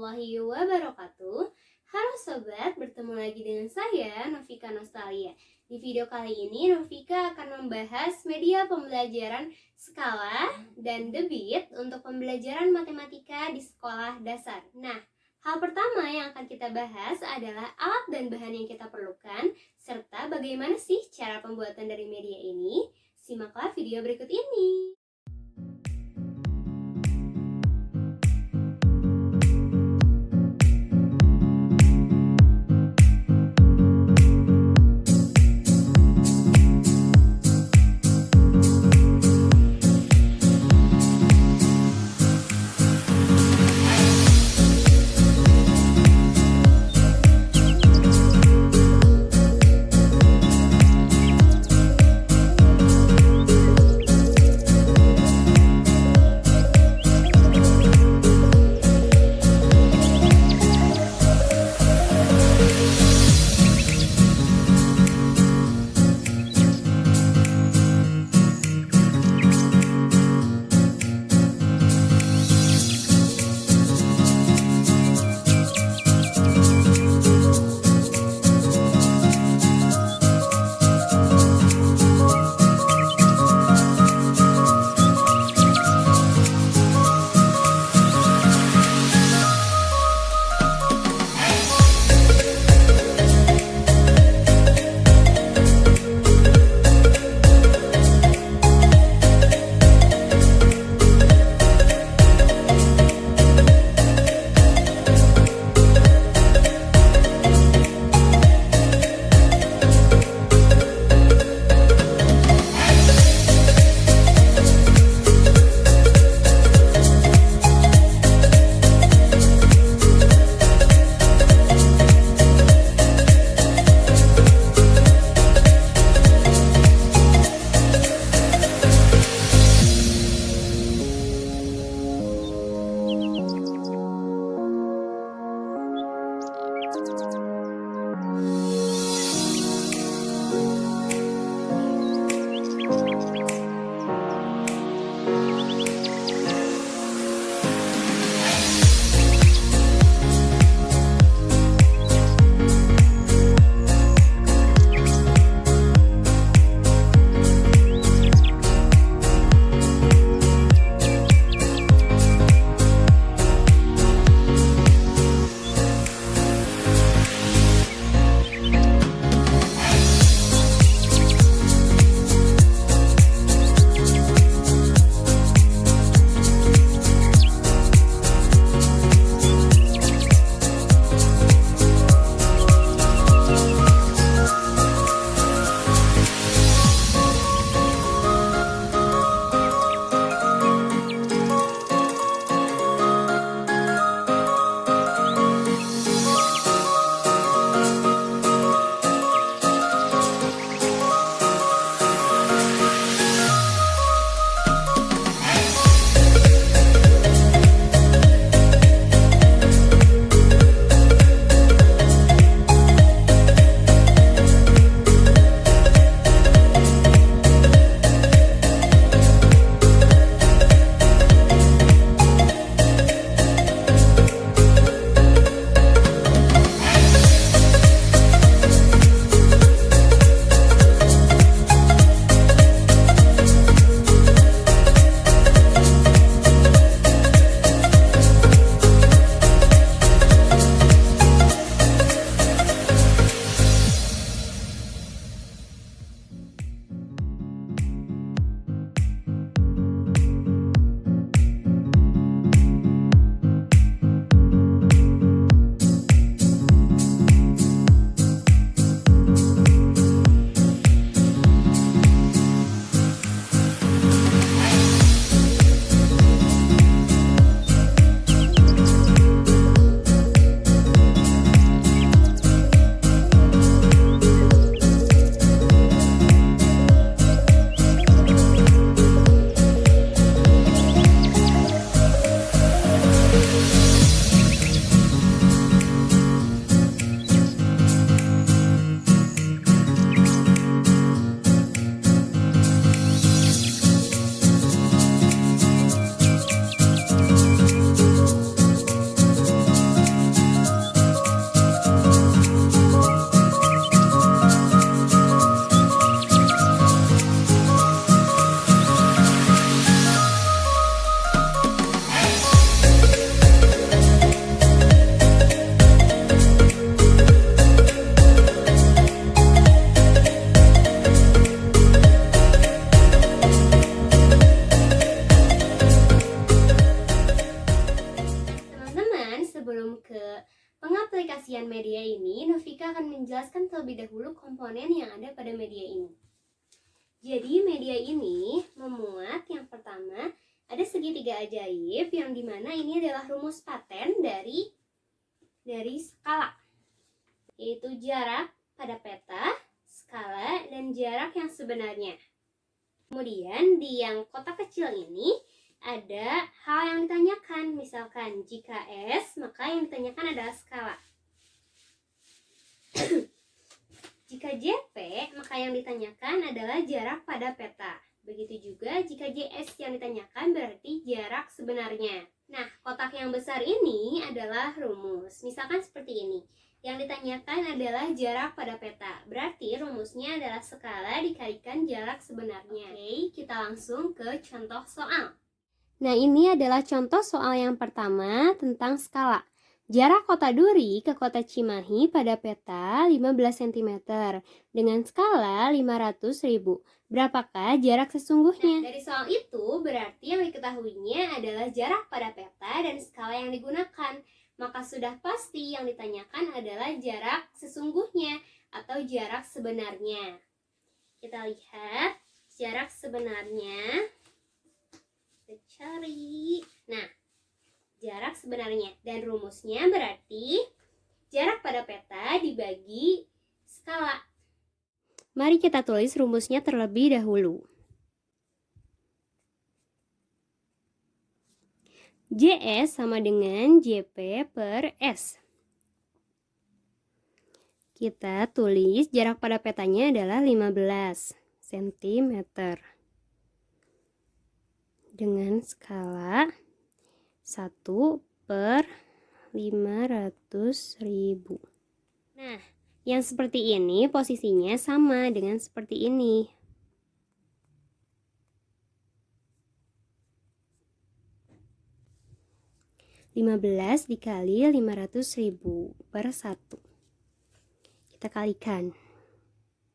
warahmatullahi wabarakatuh. Halo sobat, bertemu lagi dengan saya Novika Nostalgia. Di video kali ini Novika akan membahas media pembelajaran skala dan debit untuk pembelajaran matematika di sekolah dasar. Nah, hal pertama yang akan kita bahas adalah alat dan bahan yang kita perlukan, serta bagaimana sih cara pembuatan dari media ini. Simaklah video berikut ini. media ini, Novika akan menjelaskan terlebih dahulu komponen yang ada pada media ini. Jadi media ini memuat yang pertama ada segitiga ajaib, yang dimana ini adalah rumus paten dari skala, yaitu jarak pada peta, skala, dan jarak yang sebenarnya. Kemudian di yang kotak kecil ini ada hal yang ditanyakan, misalkan jika S, maka yang ditanyakan adalah skala. Jika JP, maka yang ditanyakan adalah jarak pada peta. Begitu juga jika JS yang ditanyakan berarti jarak sebenarnya. Nah, kotak yang besar ini adalah rumus. Misalkan seperti ini. Yang ditanyakan adalah jarak pada peta. Berarti rumusnya adalah skala dikalikan jarak sebenarnya. Oke, kita langsung ke contoh soal. Nah, ini adalah contoh soal yang pertama tentang skala. Jarak kota Duri ke kota Cimahi pada peta 15 cm dengan skala 500.000. Berapakah jarak sesungguhnya? Nah, dari soal itu berarti yang diketahuinya adalah jarak pada peta dan skala yang digunakan. Maka sudah pasti yang ditanyakan adalah jarak sesungguhnya atau jarak sebenarnya. Kita lihat jarak sebenarnya. Kita cari. Nah, jarak sebenarnya dan rumusnya berarti jarak pada peta dibagi skala. Mari kita tulis rumusnya terlebih dahulu. JS sama dengan JP per S. Kita tulis jarak pada petanya adalah 15 cm dengan skala 1 per 500.000. Nah, yang seperti ini posisinya sama dengan seperti ini. (15 dikali 500.000 per 1). Kita kalikan.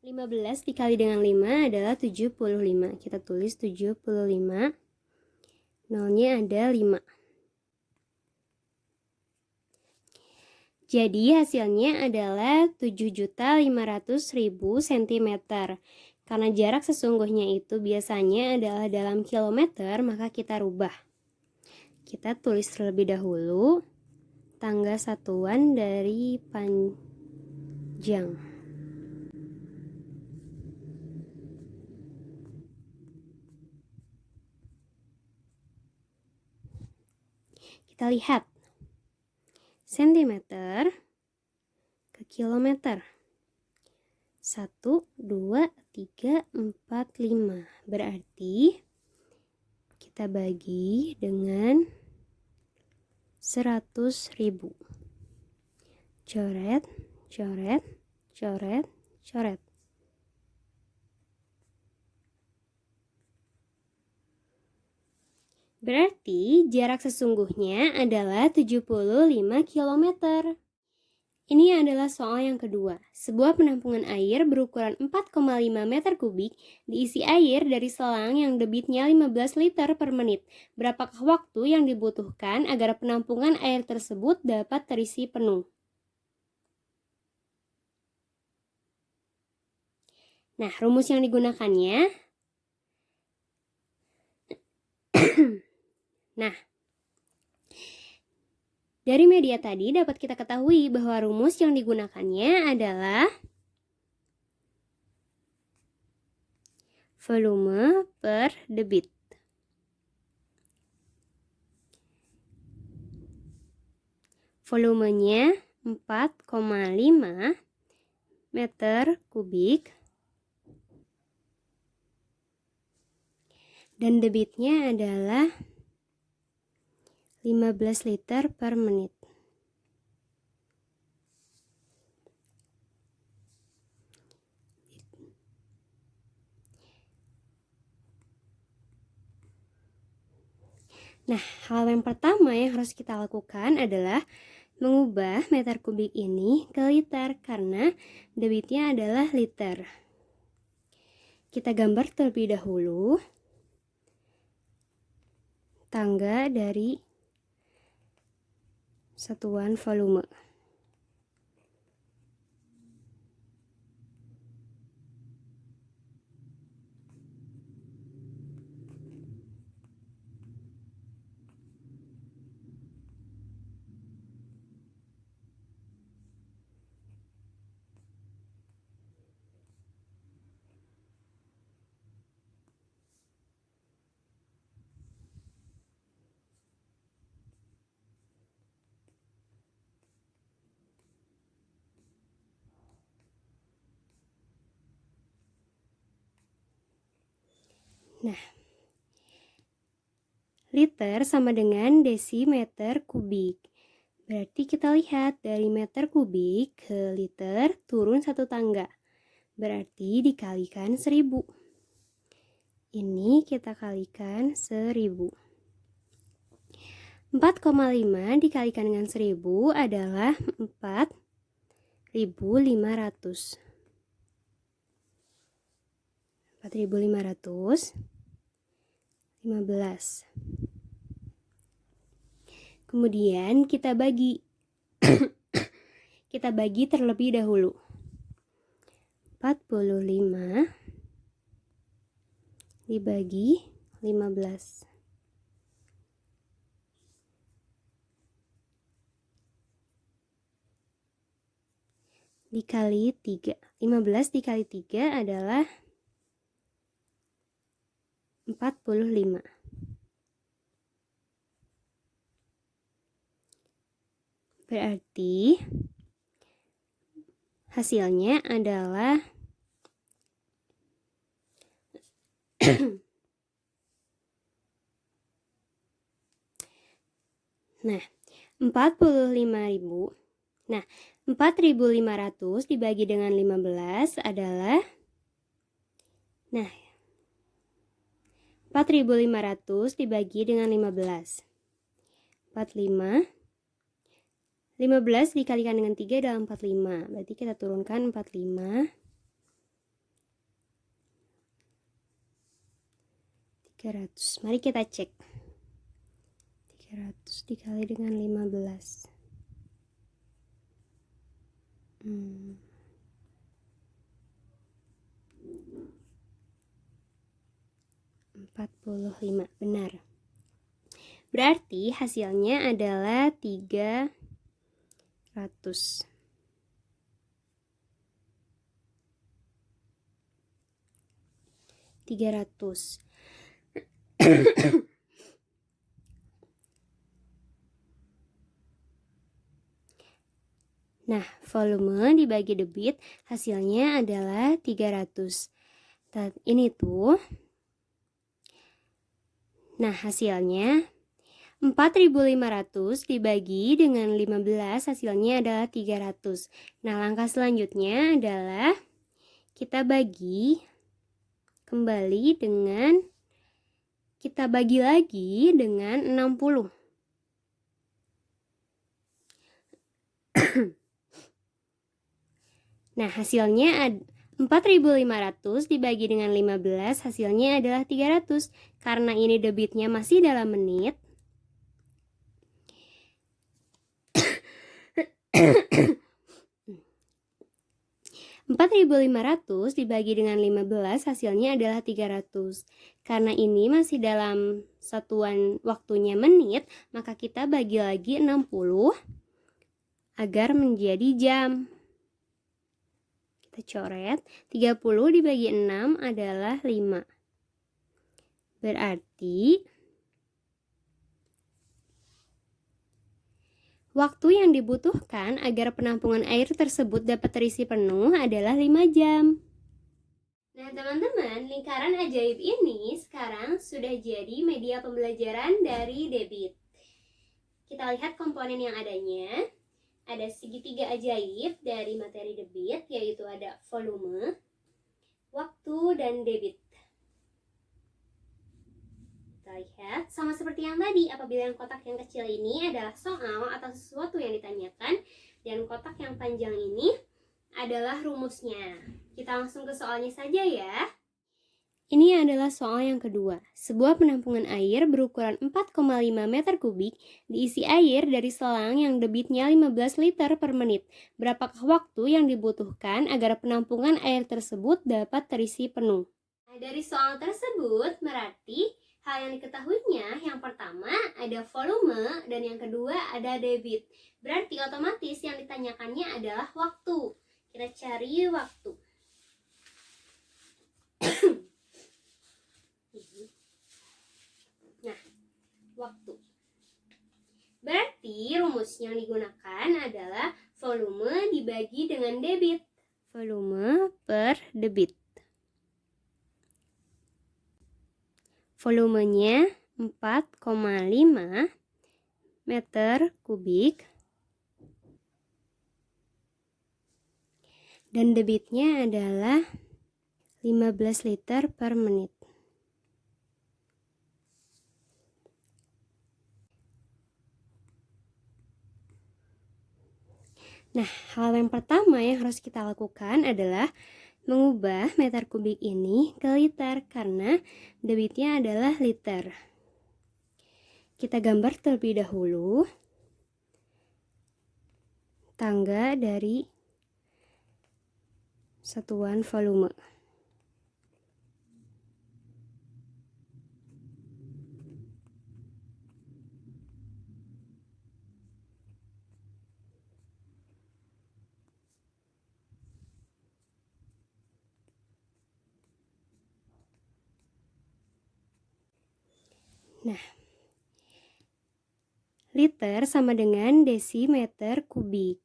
15 dikali dengan 5 adalah 75. Kita tulis 75. Nolnya ada 5. Jadi hasilnya adalah 7.500.000 cm. Karena jarak sesungguhnya itu biasanya adalah dalam kilometer, maka kita rubah. Kita tulis terlebih dahulu tangga satuan dari panjang. Kita lihat sentimeter ke kilometer. 1, 2, 3, 4, 5. Berarti kita bagi dengan 100.000. Coret, coret, coret, coret. Berarti jarak sesungguhnya adalah 75 km. Ini adalah soal yang kedua. Sebuah penampungan air berukuran 4,5 meter kubik diisi air dari selang yang debitnya 15 liter per menit. Berapakah waktu yang dibutuhkan agar penampungan air tersebut dapat terisi penuh? Nah, rumus yang digunakannya nah, dari media tadi dapat kita ketahui bahwa rumus yang digunakannya adalah volume per debit. Volumenya 4,5 meter kubik dan debitnya adalah 15 liter per menit. Nah, hal yang pertama yang harus kita lakukan adalah mengubah meter kubik ini ke liter karena debitnya adalah liter. Kita gambar terlebih dahulu tangga dari satuan volume. Nah, liter sama dengan desimeter kubik. Berarti kita lihat dari meter kubik ke liter turun 1 tangga. Berarti dikalikan 1000. Ini kita kalikan 1000. 4,5 dikalikan dengan 1000 adalah 4.500. 4.515. Kemudian kita bagi. Kita bagi terlebih dahulu. 45 dibagi 15. Dikali 3. 15 dikali 3 adalah 45. Berarti hasilnya adalah nah, 45.000. Nah, 4.500 dibagi dengan 15 adalah 4.500 dibagi dengan 15. 45. 15 dikalikan dengan 3 adalah 45. Berarti kita turunkan 45. 300. Mari kita cek. 300 dikali dengan 15. 45. Benar. Berarti hasilnya adalah 300. 300. Nah, volume dibagi debit hasilnya adalah 300. Ini tuh. Nah, hasilnya 4.500 dibagi dengan 15 hasilnya adalah 300. Nah, langkah selanjutnya adalah kita bagi kembali dengan kita bagi lagi dengan 60. Nah, hasilnya 4.500 dibagi dengan 15 hasilnya adalah 300. Karena ini debitnya masih dalam menit. 4.500 dibagi dengan 15 hasilnya adalah 300. Karena ini masih dalam satuan waktunya menit, maka kita bagi lagi 60 agar menjadi jam. Kita coret, 30 dibagi 6 adalah 5. Berarti waktu yang dibutuhkan agar penampungan air tersebut dapat terisi penuh adalah 5 jam. Nah teman-teman, lingkaran ajaib ini sekarang sudah jadi media pembelajaran dari debit. Kita lihat komponen yang adanya. Ada segitiga ajaib dari materi debit, yaitu ada volume, waktu, dan debit. Kita lihat, sama seperti yang tadi, apabila yang kotak yang kecil ini adalah soal atau sesuatu yang ditanyakan, dan kotak yang panjang ini adalah rumusnya. Kita langsung ke soalnya saja ya. Ini adalah soal yang kedua. Sebuah penampungan air berukuran 4,5 meter kubik diisi air dari selang yang debitnya 15 liter per menit. Berapakah waktu yang dibutuhkan agar penampungan air tersebut dapat terisi penuh? Nah, dari soal tersebut berarti hal yang diketahuinya yang pertama ada volume dan yang kedua ada debit. Berarti otomatis yang ditanyakannya adalah waktu. Kita cari waktu. Nah, waktu. Berarti rumus yang digunakan adalah volume dibagi dengan debit. Volume per debit. Volumenya 4,5 meter kubik. Dan debitnya adalah 15 liter per menit. Nah, hal yang pertama yang harus kita lakukan adalah mengubah meter kubik ini ke liter karena debitnya adalah liter. Kita gambar terlebih dahulu tangga dari satuan volume. Nah, liter sama dengan desimeter kubik.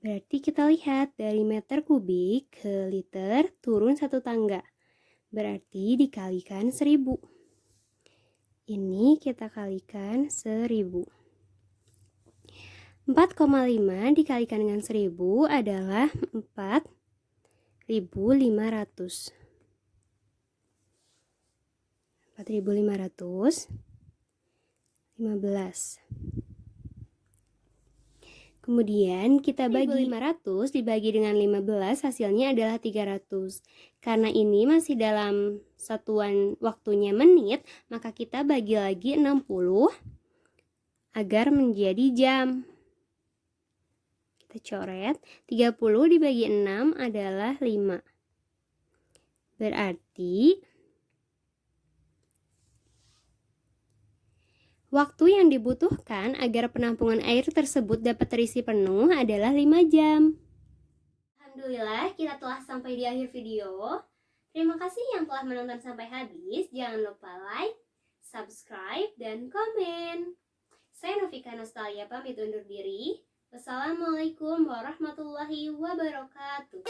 Berarti kita lihat dari meter kubik ke liter turun satu tangga. Berarti dikalikan 1000. Ini kita kalikan 1000. 4,5 dikalikan dengan 1000 adalah 4.500. 4.515. Kemudian kita bagi 500 dibagi dengan 15 hasilnya adalah 300. Karena ini masih dalam satuan waktunya menit, maka kita bagi lagi 60 agar menjadi jam. Kita coret, 30 dibagi 6 adalah 5. Berarti waktu yang dibutuhkan agar penampungan air tersebut dapat terisi penuh adalah 5 jam. Alhamdulillah, kita telah sampai di akhir video. Terima kasih yang telah menonton sampai habis. Jangan lupa like, subscribe, dan komen. Saya Novika Nostalgia pamit undur diri. Wassalamualaikum warahmatullahi wabarakatuh.